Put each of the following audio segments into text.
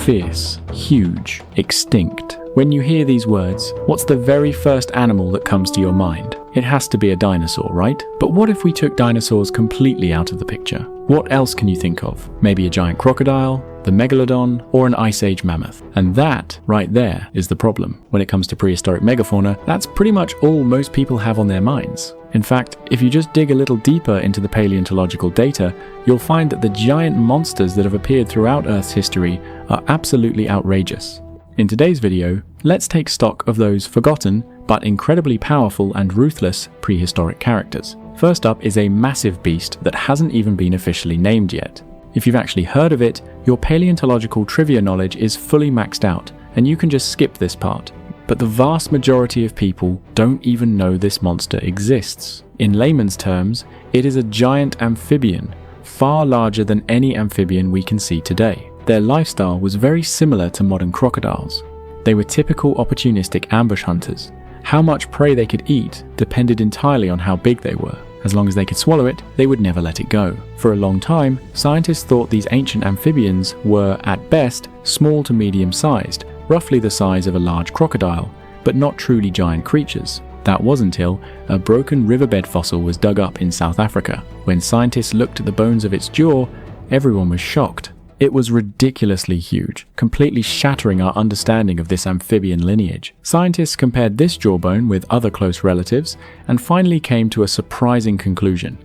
fierce, huge, extinct. When you hear these words, what's the very first animal that comes to your mind? It has to be a dinosaur, right? But what if we took dinosaurs completely out of the picture? What else can you think of? Maybe a giant crocodile, the megalodon, or an ice age mammoth. And that, right there, is the problem. When it comes to prehistoric megafauna, that's pretty much all most people have on their minds. In fact, if you just dig a little deeper into the paleontological data, you'll find that the giant monsters that have appeared throughout Earth's history are absolutely outrageous. In today's video, let's take stock of those forgotten, but incredibly powerful and ruthless prehistoric characters. First up is a massive beast that hasn't even been officially named yet. If you've actually heard of it, your paleontological trivia knowledge is fully maxed out, and you can just skip this part. But the vast majority of people don't even know this monster exists. In layman's terms, it is a giant amphibian, far larger than any amphibian we can see today. Their lifestyle was very similar to modern crocodiles. They were typical opportunistic ambush hunters. How much prey they could eat depended entirely on how big they were. As long as they could swallow it, they would never let it go. For a long time, scientists thought these ancient amphibians were, at best, small to medium-sized, roughly the size of a large crocodile, but not truly giant creatures. That was until a broken riverbed fossil was dug up in South Africa. When scientists looked at the bones of its jaw, everyone was shocked. It was ridiculously huge, completely shattering our understanding of this amphibian lineage. Scientists compared this jawbone with other close relatives and finally came to a surprising conclusion.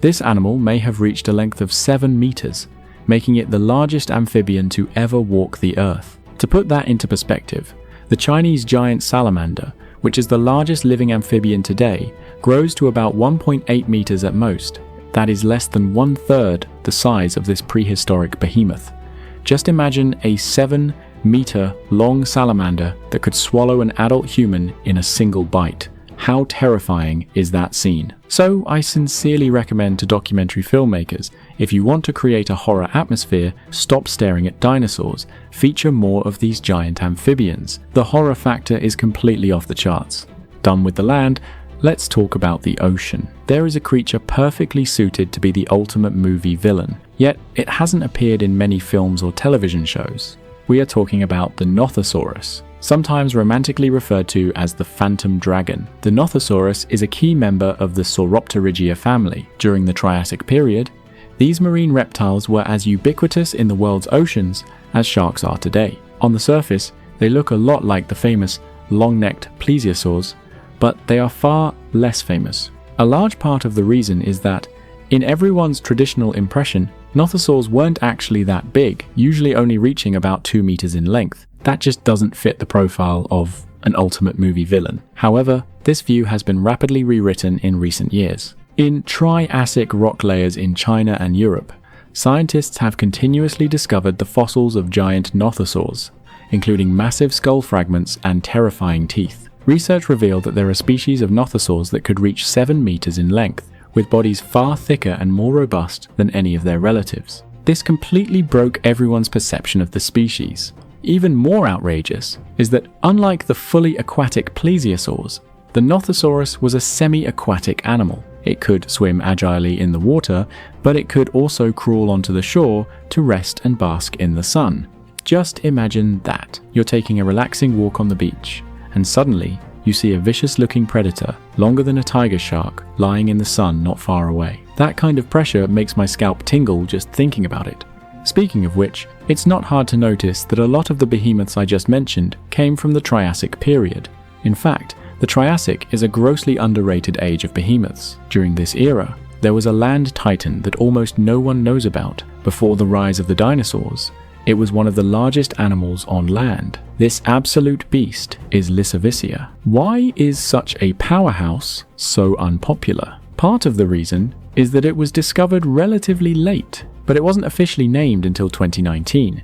This animal may have reached a length of 7 meters, making it the largest amphibian to ever walk the Earth. To put that into perspective, the Chinese giant salamander, which is the largest living amphibian today, grows to about 1.8 meters at most. That is less than 1/3 the size of this prehistoric behemoth. Just imagine a 7-meter long salamander that could swallow an adult human in a single bite. How terrifying is that scene? So I sincerely recommend to documentary filmmakers, if you want to create a horror atmosphere, stop staring at dinosaurs, feature more of these giant amphibians. The horror factor is completely off the charts. Done with the land, let's talk about the ocean. There is a creature perfectly suited to be the ultimate movie villain, yet it hasn't appeared in many films or television shows. We are talking about the Nothosaurus, sometimes romantically referred to as the Phantom Dragon. The Nothosaurus is a key member of the Sauropterygia family. During the Triassic period, these marine reptiles were as ubiquitous in the world's oceans as sharks are today. On the surface, they look a lot like the famous long-necked Plesiosaurs, but they are far less famous. A large part of the reason is that, in everyone's traditional impression, Nothosaurs weren't actually that big, usually only reaching about 2 meters in length. That just doesn't fit the profile of an ultimate movie villain. However, this view has been rapidly rewritten in recent years. In Triassic rock layers in China and Europe, scientists have continuously discovered the fossils of giant Nothosaurs, including massive skull fragments and terrifying teeth. Research revealed that there are species of Nothosaurs that could reach 7 meters in length, with bodies far thicker and more robust than any of their relatives. This completely broke everyone's perception of the species. Even more outrageous is that, unlike the fully aquatic Plesiosaurs, the Nothosaurus was a semi-aquatic animal. It could swim agilely in the water, but it could also crawl onto the shore to rest and bask in the sun. Just imagine that. You're taking a relaxing walk on the beach, and suddenly you see a vicious-looking predator, longer than a tiger shark, lying in the sun not far away. That kind of pressure makes my scalp tingle just thinking about it. Speaking of which, it's not hard to notice that a lot of the behemoths I just mentioned came from the Triassic period. In fact, the Triassic is a grossly underrated age of behemoths. During this era, there was a land titan that almost no one knows about. Before the rise of the dinosaurs, it was one of the largest animals on land. This absolute beast is Lisowicia. Why is such a powerhouse so unpopular? Part of the reason is that it was discovered relatively late, but it wasn't officially named until 2019,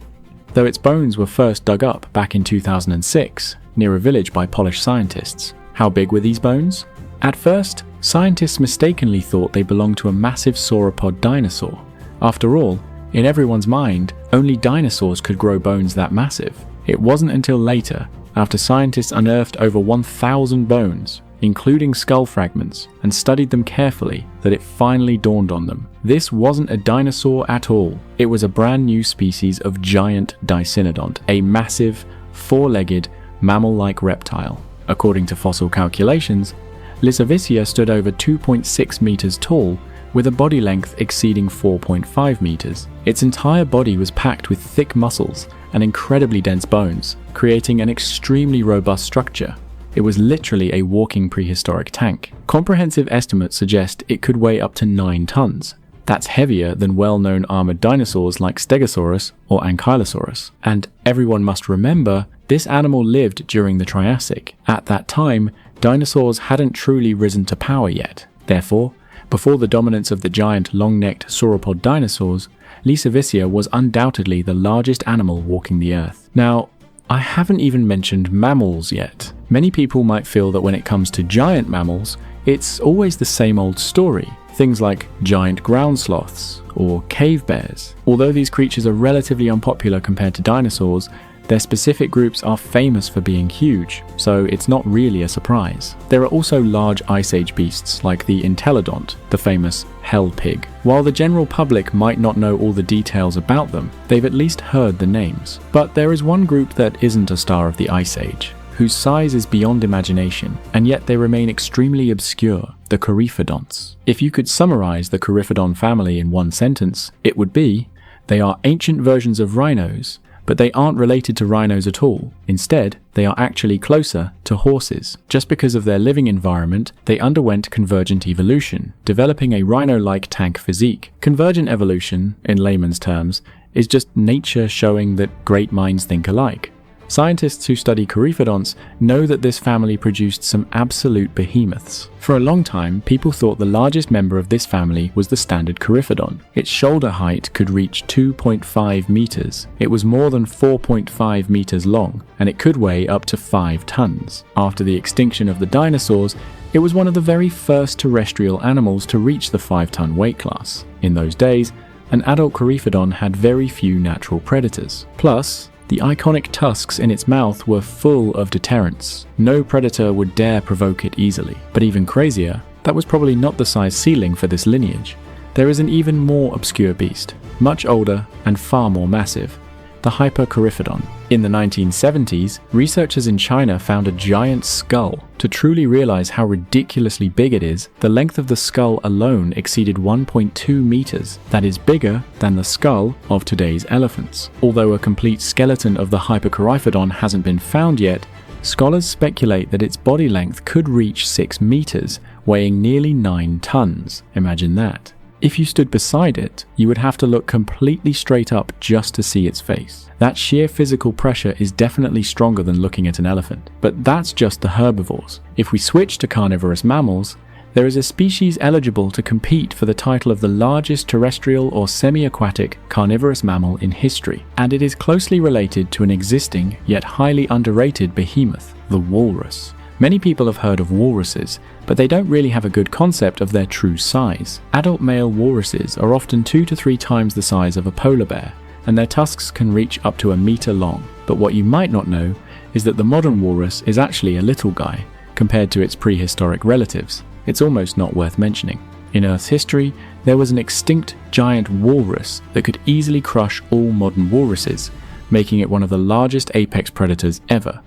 though its bones were first dug up back in 2006 near a village by Polish scientists. How big were these bones? At first, scientists mistakenly thought they belonged to a massive sauropod dinosaur. After all, in everyone's mind, only dinosaurs could grow bones that massive. It wasn't until later, after scientists unearthed over 1,000 bones, including skull fragments, and studied them carefully that it finally dawned on them. This wasn't a dinosaur at all. It was a brand new species of giant dicynodont, a massive, four-legged, mammal-like reptile. According to fossil calculations, Lisowicia stood over 2.6 meters tall, with a body length exceeding 4.5 meters. Its entire body was packed with thick muscles and incredibly dense bones, creating an extremely robust structure. It was literally a walking prehistoric tank. Comprehensive estimates suggest it could weigh up to 9 tons. That's heavier than well-known armored dinosaurs like Stegosaurus or Ankylosaurus. And everyone must remember, this animal lived during the Triassic. At that time, dinosaurs hadn't truly risen to power yet. Therefore, before the dominance of the giant long-necked sauropod dinosaurs, Lisowicia was undoubtedly the largest animal walking the earth. Now, I haven't even mentioned mammals yet. Many people might feel that when it comes to giant mammals, it's always the same old story. Things like giant ground sloths or cave bears. Although these creatures are relatively unpopular compared to dinosaurs, their specific groups are famous for being huge, so it's not really a surprise. There are also large Ice Age beasts like the Entelodont, the famous hell pig. While the general public might not know all the details about them, they've at least heard the names. But there is one group that isn't a star of the Ice Age, whose size is beyond imagination, and yet they remain extremely obscure, the Coryphodonts. If you could summarize the Coryphodon family in one sentence, it would be, they are ancient versions of rhinos, but they aren't related to rhinos at all. Instead, they are actually closer to horses. Just because of their living environment, they underwent convergent evolution, developing a rhino-like tank physique. Convergent evolution, in layman's terms, is just nature showing that great minds think alike. Scientists who study Coryphodonts know that this family produced some absolute behemoths. For a long time, people thought the largest member of this family was the standard Coryphodon. Its shoulder height could reach 2.5 meters. It was more than 4.5 meters long, and it could weigh up to 5 tons. After the extinction of the dinosaurs, it was one of the very first terrestrial animals to reach the 5-ton weight class. In those days, an adult Coryphodon had very few natural predators. Plus, the iconic tusks in its mouth were full of deterrents. No predator would dare provoke it easily. But even crazier, that was probably not the size ceiling for this lineage. There is an even more obscure beast, much older and far more massive, the Hypercoryphodon. In the 1970s, researchers in China found a giant skull. To truly realize how ridiculously big it is, the length of the skull alone exceeded 1.2 meters. That is bigger than the skull of today's elephants. Although a complete skeleton of the Hypercoryphodon hasn't been found yet, scholars speculate that its body length could reach 6 meters, weighing nearly 9 tons. Imagine that. If you stood beside it, you would have to look completely straight up just to see its face. That sheer physical pressure is definitely stronger than looking at an elephant. But that's just the herbivores. If we switch to carnivorous mammals, there is a species eligible to compete for the title of the largest terrestrial or semi-aquatic carnivorous mammal in history, and it is closely related to an existing yet highly underrated behemoth, the walrus. Many people have heard of walruses, but they don't really have a good concept of their true size. Adult male walruses are often 2 to 3 times the size of a polar bear, and their tusks can reach up to a meter long. But what you might not know is that the modern walrus is actually a little guy compared to its prehistoric relatives. It's almost not worth mentioning. In Earth's history, there was an extinct giant walrus that could easily crush all modern walruses, making it one of the largest apex predators ever.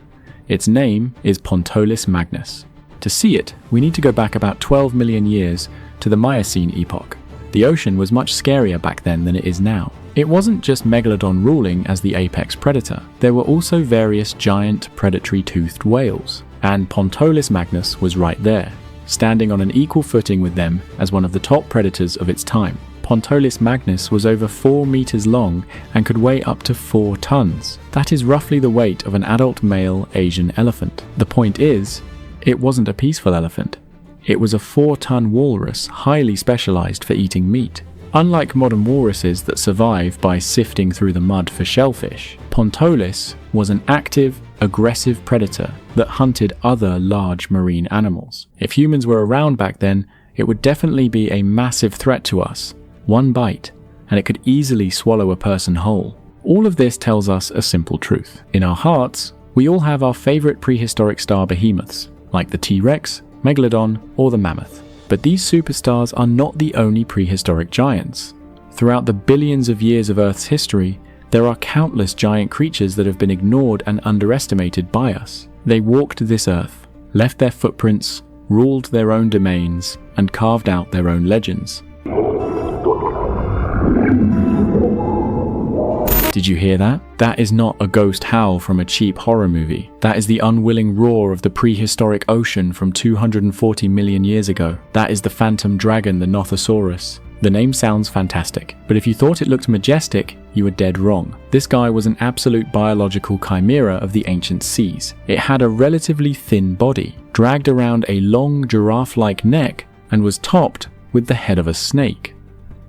Its name is Pontolis magnus. To see it, we need to go back about 12 million years to the Miocene epoch. The ocean was much scarier back then than it is now. It wasn't just Megalodon ruling as the apex predator. There were also various giant predatory toothed whales, and Pontolis magnus was right there, standing on an equal footing with them as one of the top predators of its time. Pontolis magnus was over 4 meters long and could weigh up to 4 tons. That is roughly the weight of an adult male Asian elephant. The point is, it wasn't a peaceful elephant. It was a 4-ton walrus highly specialized for eating meat. Unlike modern walruses that survive by sifting through the mud for shellfish, Pontolis was an active, aggressive predator that hunted other large marine animals. If humans were around back then, it would definitely be a massive threat to us. One bite, and it could easily swallow a person whole. All of this tells us a simple truth. In our hearts, we all have our favorite prehistoric star behemoths, like the T-Rex, Megalodon, or the mammoth. But these superstars are not the only prehistoric giants. Throughout the billions of years of Earth's history, there are countless giant creatures that have been ignored and underestimated by us. They walked this Earth, left their footprints, ruled their own domains, and carved out their own legends. Did you hear that? That is not a ghost howl from a cheap horror movie. That is the unwilling roar of the prehistoric ocean from 240 million years ago. That is the phantom dragon, the Nothosaurus. The name sounds fantastic, but if you thought it looked majestic, you were dead wrong. This guy was an absolute biological chimera of the ancient seas. It had a relatively thin body, dragged around a long giraffe-like neck, and was topped with the head of a snake.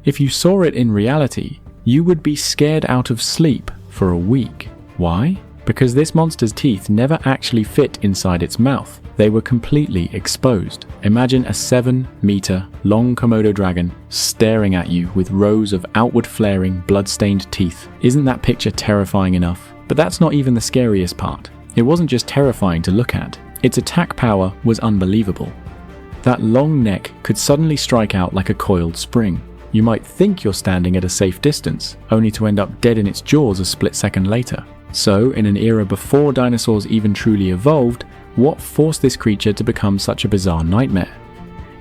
If you saw it in reality, you would be scared out of sleep for a week. Why? Because this monster's teeth never actually fit inside its mouth. They were completely exposed. Imagine a 7-meter long Komodo dragon staring at you with rows of outward flaring, blood-stained teeth. Isn't that picture terrifying enough? But that's not even the scariest part. It wasn't just terrifying to look at. Its attack power was unbelievable. That long neck could suddenly strike out like a coiled spring. You might think you're standing at a safe distance, only to end up dead in its jaws a split second later. So, in an era before dinosaurs even truly evolved, what forced this creature to become such a bizarre nightmare?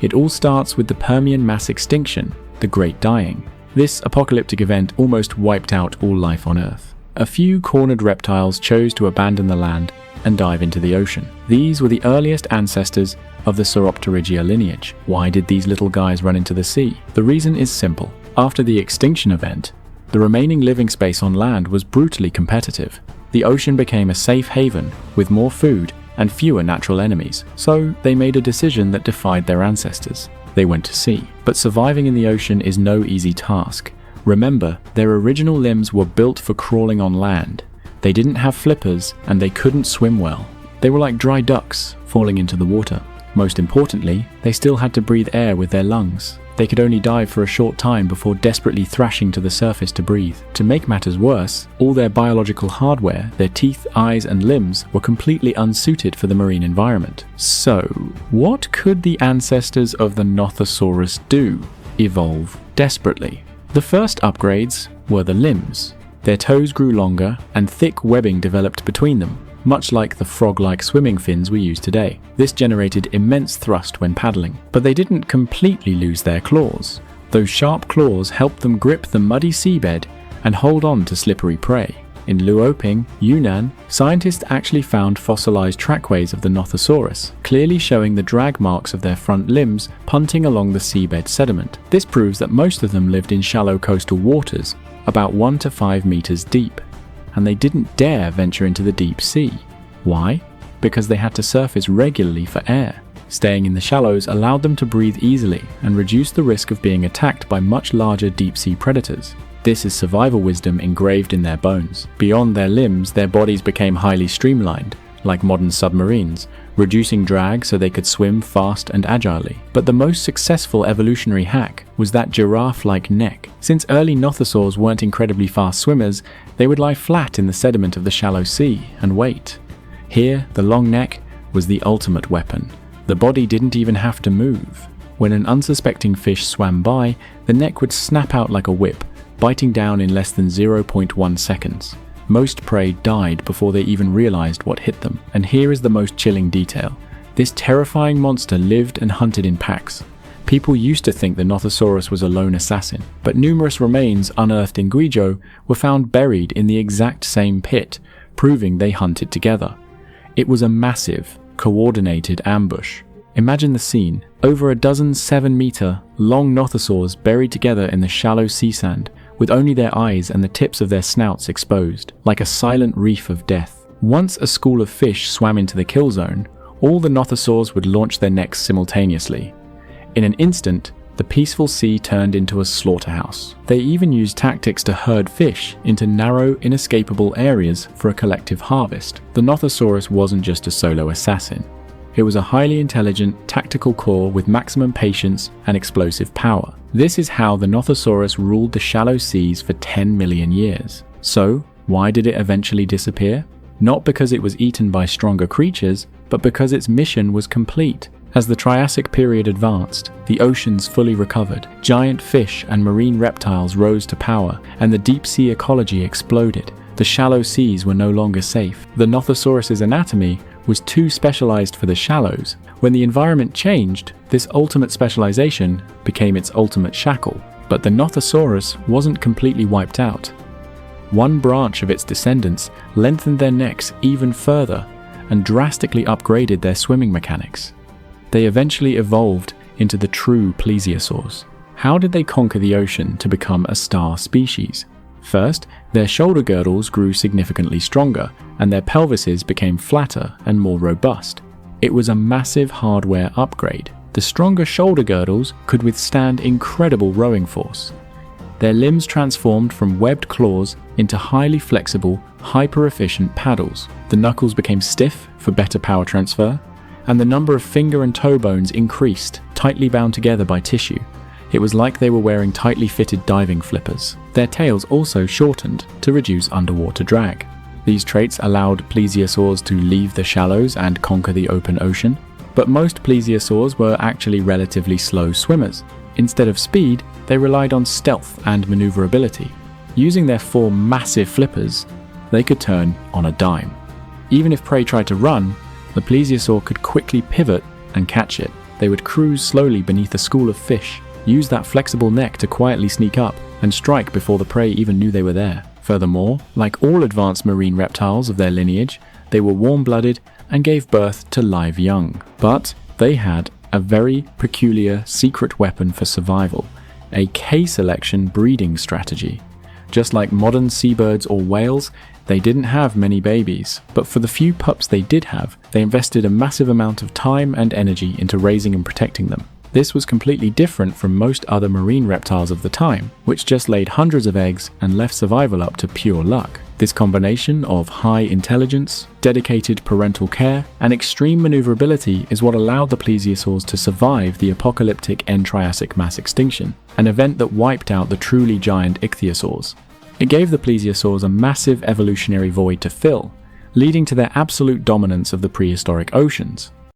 It all starts with the Permian mass extinction, the Great Dying. This apocalyptic event almost wiped out all life on Earth. A few cornered reptiles chose to abandon the land and dive into the ocean. These were the earliest ancestors of the Sauropterygia lineage. Why did these little guys run into the sea? The reason is simple. After the extinction event, the remaining living space on land was brutally competitive. The ocean became a safe haven with more food and fewer natural enemies, so they made a decision that defied their ancestors. They went to sea. But surviving in the ocean is no easy task. Remember, their original limbs were built for crawling on land. They didn't have flippers and they couldn't swim well. They were like dry ducks falling into the water. Most importantly, they still had to breathe air with their lungs. They could only dive for a short time before desperately thrashing to the surface to breathe. To make matters worse, all their biological hardware, their teeth, eyes, and limbs were completely unsuited for the marine environment. So, what could the ancestors of the Nothosaurus do? Evolve desperately. The first upgrades were the limbs. Their toes grew longer and thick webbing developed between them, much like the frog-like swimming fins we use today. This generated immense thrust when paddling. But they didn't completely lose their claws. Those sharp claws helped them grip the muddy seabed and hold on to slippery prey. In Liaoping, Yunnan, scientists actually found fossilized trackways of the Nothosaurus, clearly showing the drag marks of their front limbs punting along the seabed sediment. This proves that most of them lived in shallow coastal waters, about 1 to 5 meters deep. And they didn't dare venture into the deep sea. Why? Because they had to surface regularly for air. Staying in the shallows allowed them to breathe easily and reduced the risk of being attacked by much larger deep-sea predators. This is survival wisdom engraved in their bones. Beyond their limbs, their bodies became highly streamlined, like modern submarines, reducing drag so they could swim fast and agilely. But the most successful evolutionary hack was that giraffe-like neck. Since early nothosaurs weren't incredibly fast swimmers, they would lie flat in the sediment of the shallow sea and wait. Here, the long neck was the ultimate weapon. The body didn't even have to move. When an unsuspecting fish swam by, the neck would snap out like a whip, biting down in less than 0.1 seconds. Most prey died before they even realized what hit them. And here is the most chilling detail. This terrifying monster lived and hunted in packs. People used to think the Nothosaurus was a lone assassin, but numerous remains unearthed in Guizhou were found buried in the exact same pit, proving they hunted together. It was a massive, coordinated ambush. Imagine the scene. Over a dozen 7-meter long nothosaurs buried together in the shallow sea sand, with only their eyes and the tips of their snouts exposed, like a silent reef of death. Once a school of fish swam into the kill zone, all the nothosaurs would launch their necks simultaneously. In an instant, the peaceful sea turned into a slaughterhouse. They even used tactics to herd fish into narrow, inescapable areas for a collective harvest. The Nothosaurus wasn't just a solo assassin. It was a highly intelligent, tactical core with maximum patience and explosive power. This is how the Nothosaurus ruled the shallow seas for 10 million years. So, why did it eventually disappear? Not because it was eaten by stronger creatures, but because its mission was complete. As the Triassic period advanced, the oceans fully recovered, giant fish and marine reptiles rose to power, and the deep-sea ecology exploded. The shallow seas were no longer safe. The Nothosaurus's anatomy was too specialized for the shallows. When the environment changed, this ultimate specialization became its ultimate shackle. But the Nothosaurus wasn't completely wiped out. One branch of its descendants lengthened their necks even further and drastically upgraded their swimming mechanics. They eventually evolved into the true Plesiosaurs. How did they conquer the ocean to become a star species? First, their shoulder girdles grew significantly stronger, and their pelvises became flatter and more robust. It was a massive hardware upgrade. The stronger shoulder girdles could withstand incredible rowing force. Their limbs transformed from webbed claws into highly flexible, hyper-efficient paddles. The knuckles became stiff for better power transfer, and the number of finger and toe bones increased, tightly bound together by tissue. It was like they were wearing tightly fitted diving flippers. Their tails also shortened to reduce underwater drag. These traits allowed plesiosaurs to leave the shallows and conquer the open ocean, but most plesiosaurs were actually relatively slow swimmers. Instead of speed, they relied on stealth and maneuverability. Using their 4 massive flippers, they could turn on a dime. Even if prey tried to run, the plesiosaur could quickly pivot and catch it. They would cruise slowly beneath a school of fish, use that flexible neck to quietly sneak up, and strike before the prey even knew they were there. Furthermore, like all advanced marine reptiles of their lineage, they were warm-blooded and gave birth to live young. But they had a very peculiar secret weapon for survival, a K-selection breeding strategy. Just like modern seabirds or whales, they didn't have many babies, but for the few pups they did have, they invested a massive amount of time and energy into raising and protecting them. This was completely different from most other marine reptiles of the time, which just laid hundreds of eggs and left survival up to pure luck. This combination of high intelligence, dedicated parental care, and extreme maneuverability is what allowed the plesiosaurs to survive the apocalyptic end-Triassic mass extinction, an event that wiped out the truly giant ichthyosaurs. It gave the plesiosaurs a massive evolutionary void to fill, leading to their absolute dominance of the prehistoric oceans.